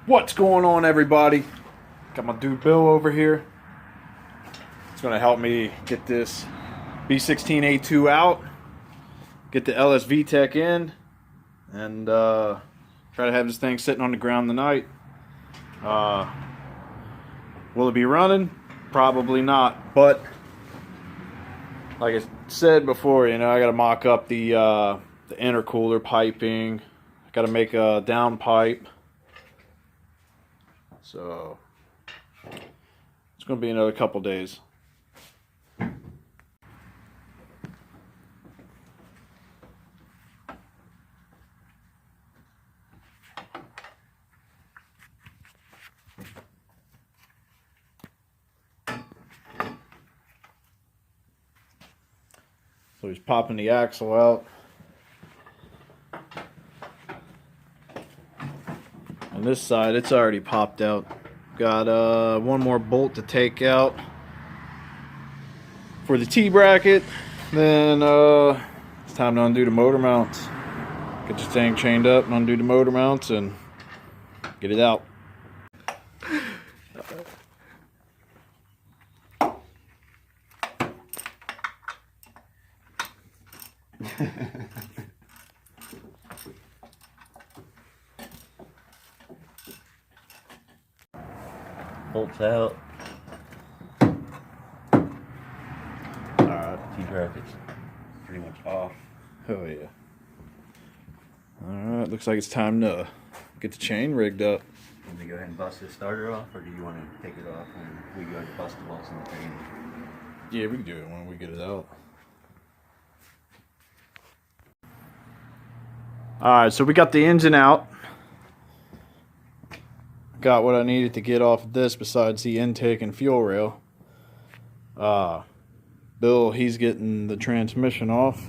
What's going on, everybody? Got my dude Bill over here. It's going to help me get this Pt.8 out, get the LS Vtec in, and try to have this thing sitting on the ground tonight. Will it be running? Probably not, but like I said before, I got to mock up the intercooler piping. I got to make a down pipe. So it's going to be another couple days. So he's popping the axle out. On this side, it's already popped out. Got one more bolt to take out for the T-bracket. Then it's time to undo the motor mounts. Get this thing chained up and undo the motor mounts and get it out. Bolts out. Alright, T-bracket's pretty much off. Oh yeah. Alright, looks like it's time to get the chain rigged up. Want me to go ahead and bust this starter off, or do you want to take it off and we go ahead and bust the bolts in the chain? Yeah, we can do it when we get it out. Alright, so we got the engine out. Got what I needed to get off of this besides the intake and fuel rail. Bill, he's getting the transmission off.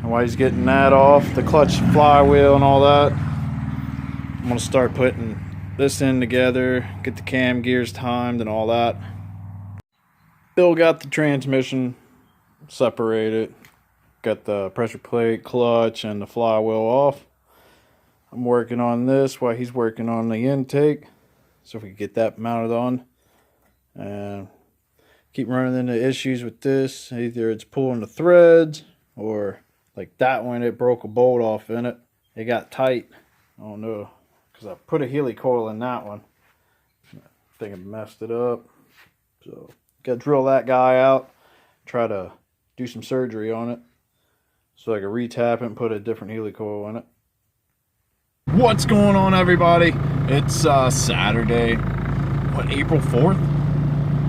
And while he's getting that off, the clutch, flywheel, and all that, I'm going to start putting this in together, get the cam gears timed and all that. Bill got the transmission separated. Got the pressure plate, clutch, and the flywheel off. I'm working on this while he's working on the intake. So if we can get that mounted on. And keep running into issues with this. Either it's pulling the threads, or like that one, it broke a bolt off in it. It got tight. I don't know, because I put a helicoil in that one. I think I messed it up. So got to drill that guy out. Try to do some surgery on it, so I can retap it and put a different helicoil in it. What's going on, everybody? It's Saturday, what, April 4th?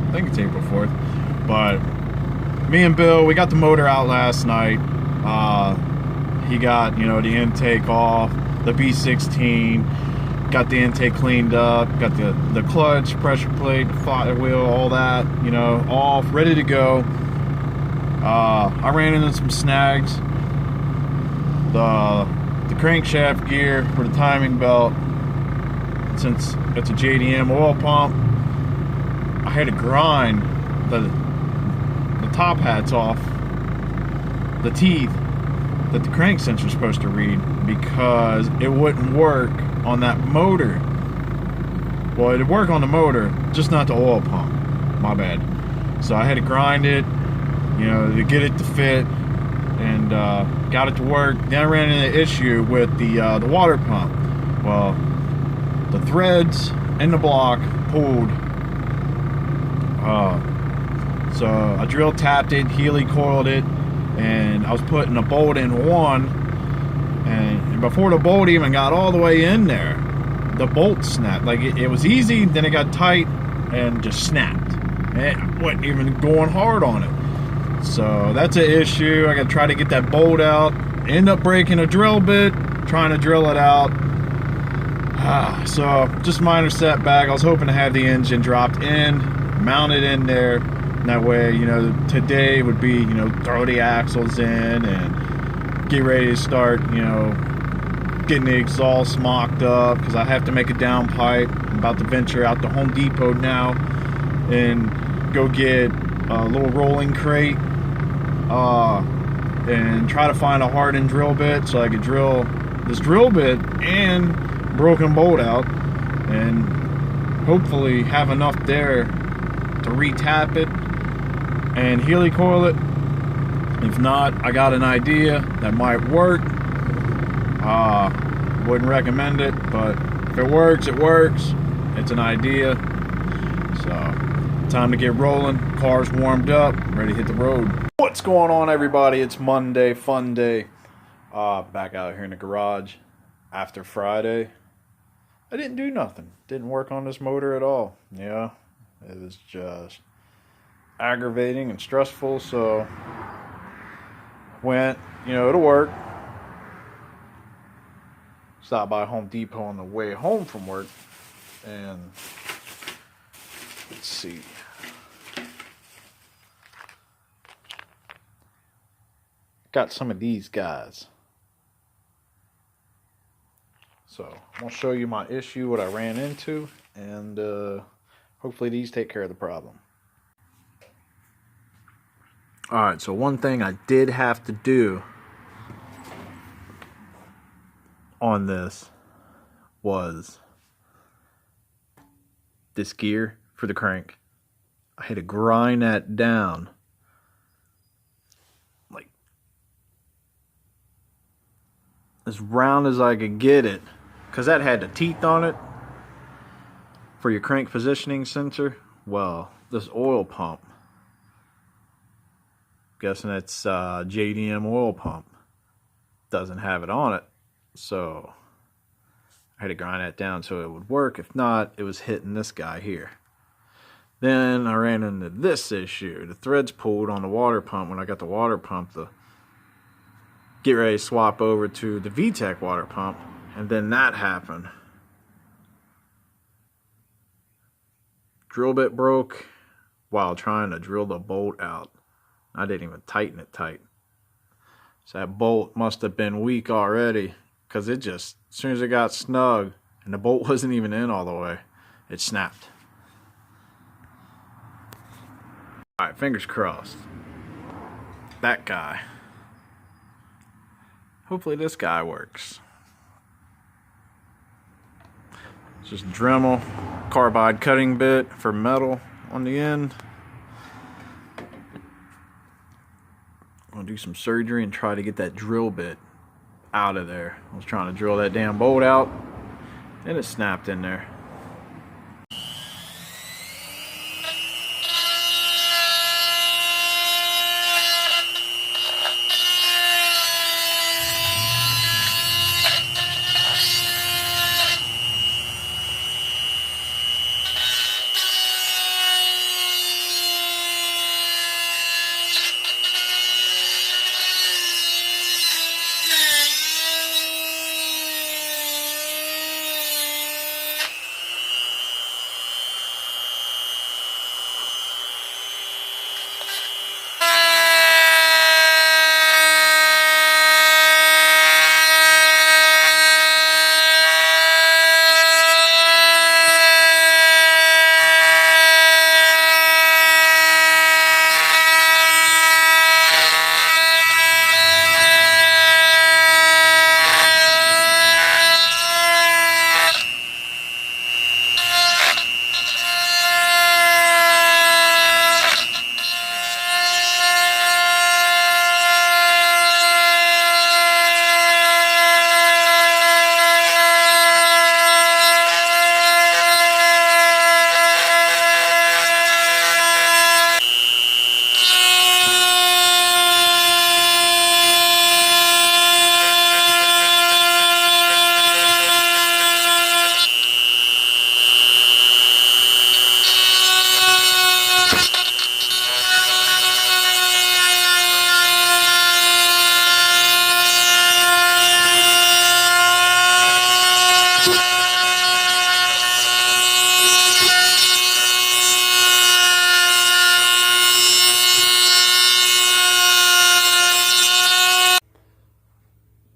I think it's April 4th. But me and Bill, we got the motor out last night. He got, the intake off, the B16, got the intake cleaned up, got the clutch, pressure plate, the flywheel, all that, off, ready to go. I ran into some snags. The crankshaft gear for the timing belt, since it's a JDM oil pump, I had to grind the top hats off the teeth that the crank sensor is supposed to read, because it wouldn't work on that motor. Well, it'd work on the motor, just not the oil pump. My bad. So I had to grind it, to get it to fit, and got it to work. Then I ran into the issue with the water pump. Well, the threads in the block pulled. So I drill tapped it, helicoiled it, and I was putting a bolt in one, and before the bolt even got all the way in there, the bolt snapped. Like it was easy, then it got tight and just snapped. And it wasn't even going hard on it. So that's an issue. I gotta try to get that bolt out. End up breaking a drill bit, trying to drill it out. So just minor setback. I was hoping to have the engine dropped in, mounted in there. And that way, today would be, throw the axles in and get ready to start, getting the exhaust mocked up, because I have to make a down pipe. I'm about to venture out to Home Depot now and go get a little rolling crate and try to find a hardened drill bit so I could drill this drill bit and broken bolt out and hopefully have enough there to retap it and helicoil it. If not, I got an idea that might work. Wouldn't recommend it, but if it works, it works. It's an idea. So, time to get rolling. Car's warmed up, ready to hit the road. What's going on, everybody? It's Monday, fun day. Back out here in the garage after Friday. I didn't do nothing. Didn't work on this motor at all. Yeah, it was just aggravating and stressful, so went, to work. Stopped by Home Depot on the way home from work, and let's see. Got some of these guys. So I'm gonna show you my issue, what I ran into, and hopefully these take care of the problem. Alright, so one thing I did have to do on this was this gear for the crank. I had to grind that down like as round as I could get it, because that had the teeth on it for your crank positioning sensor. Well, this oil pump, guessing it's JDM oil pump, doesn't have it on it, so I had to grind that down so it would work. If not, it was hitting this guy here. Then I ran into this issue. The threads pulled on the water pump when I got the water pump to get ready to swap over to the Vtec water pump, and then that happened. Drill bit broke while trying to drill the bolt out. I didn't even tighten it tight. So that bolt must have been weak already, because it just, as soon as it got snug, and the bolt wasn't even in all the way, it snapped. Alright, fingers crossed. That guy. Hopefully this guy works. It's just Dremel carbide cutting bit for metal on the end. I'm gonna do some surgery and try to get that drill bit out of there. I was trying to drill that damn bolt out and it snapped in there.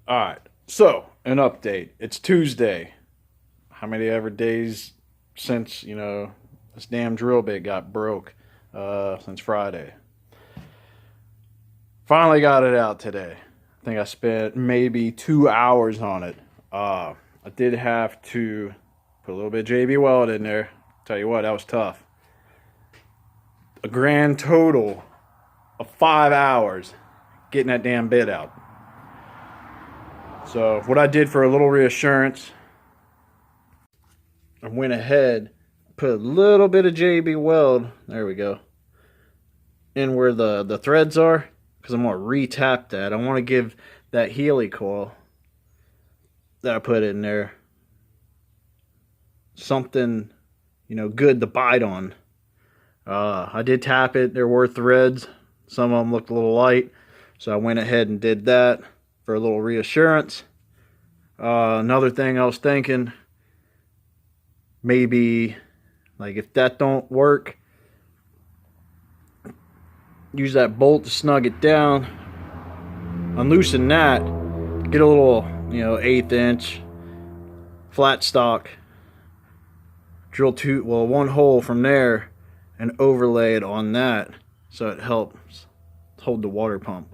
Alright, so an update. It's Tuesday. How many ever days since, this damn drill bit got broke? Since Friday. Finally got it out today. I think I spent maybe 2 hours on it. I did have to put a little bit of JB Weld in there. Tell you what, that was tough. A grand total of 5 hours getting that damn bit out. So what I did for a little reassurance, I went ahead, put a little bit of JB Weld, there we go, in where the threads are, because I'm going to re-tap that. I want to give that Healy coil that I put in there something, you know, good to bite on. I did tap it. There were threads. Some of them looked a little light, so I went ahead and did that for a little reassurance. Another thing I was thinking, maybe, like, if that don't work, use that bolt to snug it down, unloosen that, get a little, you know, 1/8 inch flat stock, drill one hole from there and overlay it on that, so it helps hold the water pump.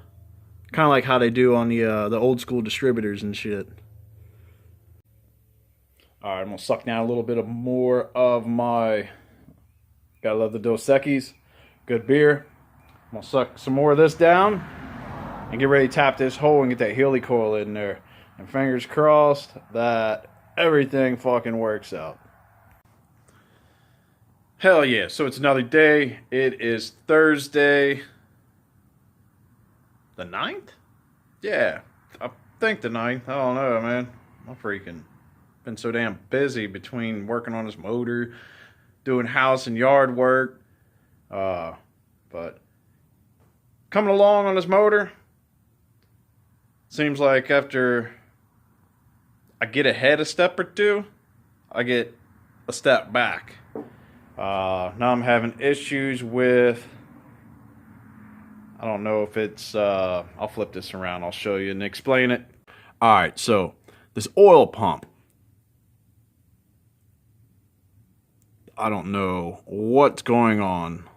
Kind of like how they do on the old school distributors and shit. Alright, I'm going to suck down a little bit more of my, gotta love the Dos Equis, good beer. I'm going to suck some more of this down and get ready to tap this hole and get that Healy coil in there. And fingers crossed that everything fucking works out. Hell yeah, so it's another day. It is Thursday the 9th? Yeah, I think the 9th. I don't know, man. I'm freaking been so damn busy between working on this motor, doing house and yard work. But coming along on this motor, seems like after I get ahead a step or two, I get a step back. Now I'm having issues with, I don't know if it's, I'll flip this around, I'll show you and explain it. Alright, so this oil pump, I don't know what's going on,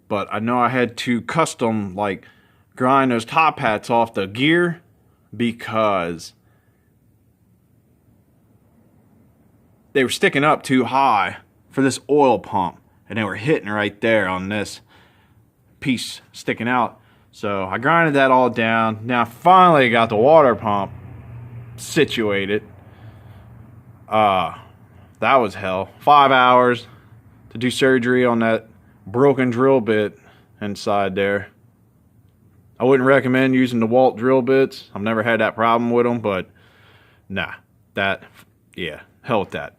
but I know I had to custom, like, grind those top hats off the gear because they were sticking up too high for this oil pump, and they were hitting right there on this piece sticking out. So I grinded that all down. Now finally got the water pump situated. That was hell. 5 hours to do surgery on that broken drill bit inside there. I wouldn't recommend using the Walt drill bits. I've never had that problem with them, but nah, yeah, hell with that.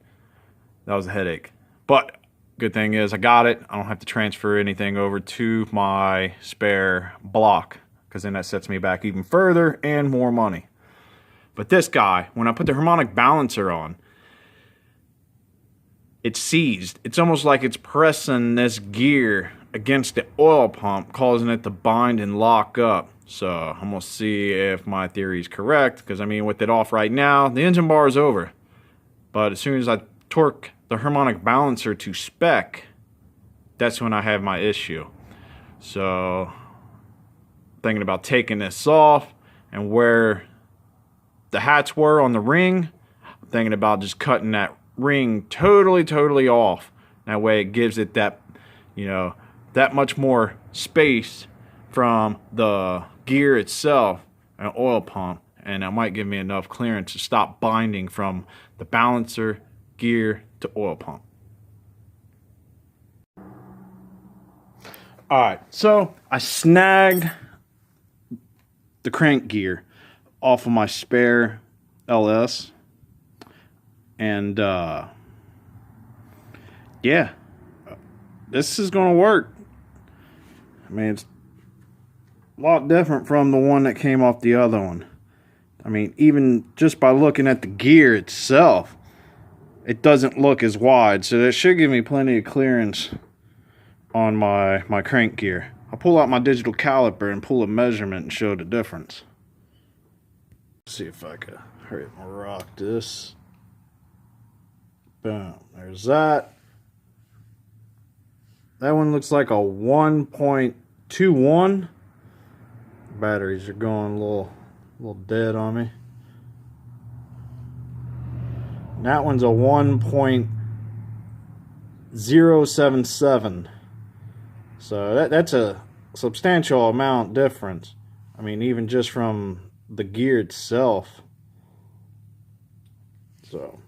That was a headache. But good thing is I got it. I don't have to transfer anything over to my spare block, because then that sets me back even further and more money. But this guy, when I put the harmonic balancer on, it's seized. It's almost like it's pressing this gear against the oil pump, causing it to bind and lock up. So I'm going to see if my theory is correct, because I mean, with it off right now, the engine bar is over. But as soon as I torque the harmonic balancer to spec, that's when I have my issue. So thinking about taking this off, and where the hats were on the ring, I'm thinking about just cutting that ring totally off. That way it gives it that, you know, that much more space from the gear itself and oil pump, and that might give me enough clearance to stop binding from the balancer, gear to oil pump. Alright, so I snagged the crank gear off of my spare LS, and yeah, this is gonna work. I mean, it's a lot different from the one that came off the other one. I mean, even just by looking at the gear itself, it doesn't look as wide, so that should give me plenty of clearance on my crank gear. I'll pull out my digital caliper and pull a measurement and show the difference. Let's see if I can hurry up and rock this. Boom, there's that. That one looks like a 1.21. Batteries are going a little dead on me. And that one's a 1.077. So that's a substantial amount difference. I mean, even just from the gear itself. So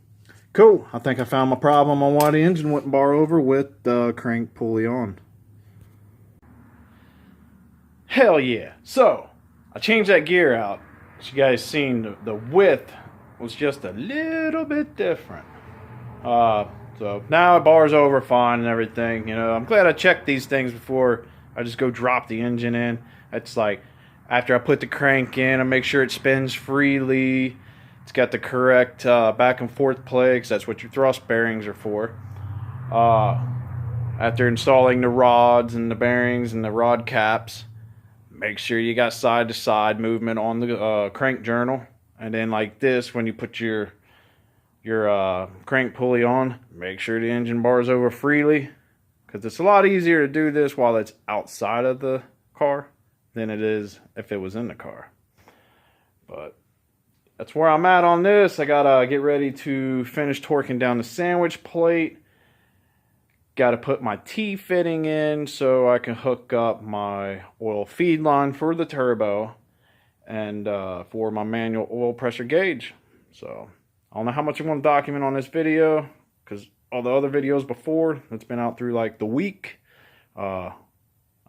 cool. I think I found my problem on why the engine wouldn't bar over with the crank pulley on. Hell yeah. So I changed that gear out. As you guys seen, the width was just a little bit different. So now it bars over fine and everything. You know, I'm glad I checked these things before I just go drop the engine in. It's like after I put the crank in, I make sure it spins freely. It's got the correct back and forth play, because that's what your thrust bearings are for. After installing the rods and the bearings and the rod caps, make sure you got side to side movement on the crank journal. And then like this, when you put your crank pulley on, make sure the engine bars over freely, because it's a lot easier to do this while it's outside of the car than it is if it was in the car. But that's where I'm at on this. I gotta get ready to finish torquing down the sandwich plate. Gotta put my T fitting in so I can hook up my oil feed line for the turbo and for my manual oil pressure gauge. So I don't know how much I'm going to document on this video, because all the other videos before, it's been out through like the week. I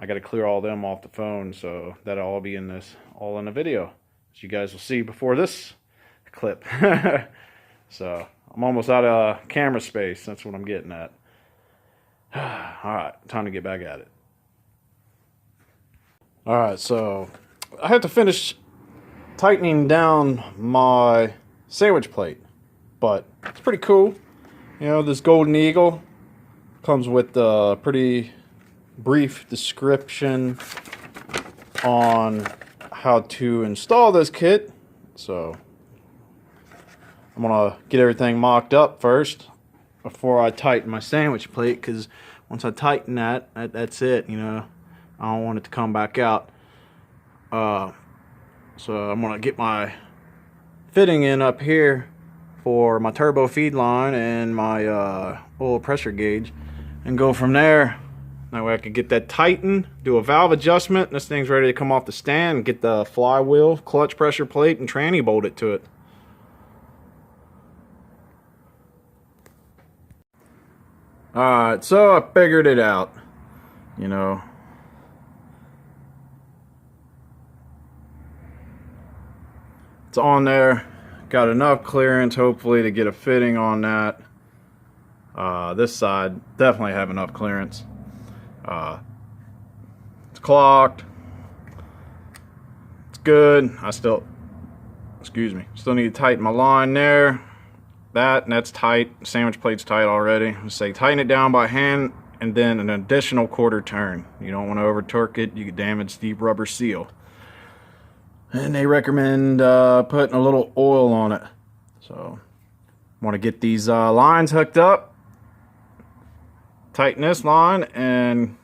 got to clear all them off the phone, so that'll all be in this, all in the video, as you guys will see before this clip. So I'm almost out of camera space. That's what I'm getting at. Alright, time to get back at it. Alright, so I have to finish tightening down my sandwich plate, but it's pretty cool. You know, this Golden Eagle comes with a pretty brief description on how to install this kit. So I'm gonna get everything mocked up first before I tighten my sandwich plate, because once I tighten that's it. You know, I don't want it to come back out. So I'm gonna get my fitting in up here for my turbo feed line and my oil pressure gauge, and go from there. That way I can get that tightened, do a valve adjustment, and this thing's ready to come off the stand, and get the flywheel, clutch pressure plate, and tranny bolt it to it. Alright, so I figured it out. You know, it's on there. Got enough clearance, hopefully, to get a fitting on that. This side definitely have enough clearance. It's clocked. It's good. I still, still need to tighten my line there. That's tight. Sandwich plate's tight already. Let's say tighten it down by hand, and then an additional quarter turn. You don't want to over torque it. You could damage the rubber seal. And they recommend putting a little oil on it. So want to get these lines hooked up, tighten this line, and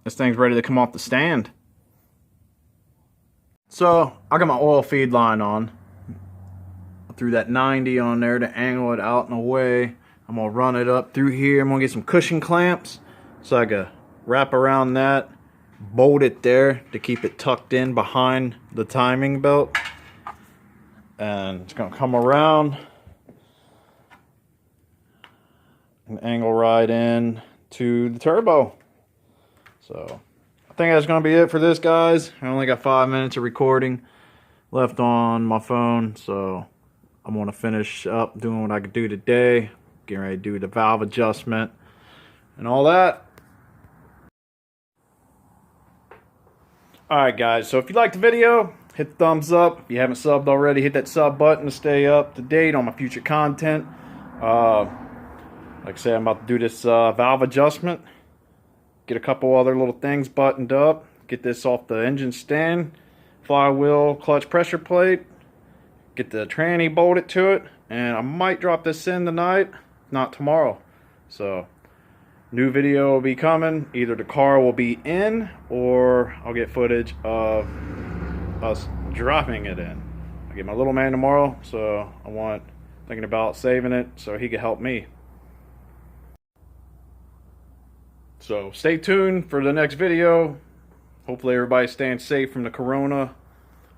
this thing's ready to come off the stand. So I got my oil feed line on. Threw that 90 on there to angle it out and away. I'm gonna run it up through here. I'm gonna get some cushion clamps so I can wrap around that, bolt it there to keep it tucked in behind the timing belt, and it's gonna come around and angle right in to the turbo. So I think that's gonna be it for this, guys. I only got 5 minutes of recording left on my phone, so I'm going to finish up doing what I could do today, getting ready to do the valve adjustment and all that. Alright guys, so if you liked the video, hit the thumbs up. If you haven't subbed already, hit that sub button to stay up to date on my future content. Like I said, I'm about to do this valve adjustment, get a couple other little things buttoned up, get this off the engine stand, flywheel, clutch pressure plate, get the tranny bolted to it, and I might drop this in tonight, not tomorrow. So new video will be coming. Either the car will be in, or I'll get footage of us dropping it in. I get my little man tomorrow, so I want Thinking about saving it so he could help me. So stay tuned for the next video. Hopefully everybody's staying safe from the corona.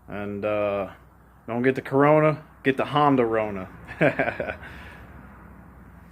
And don't get the corona, get the Honda Rona.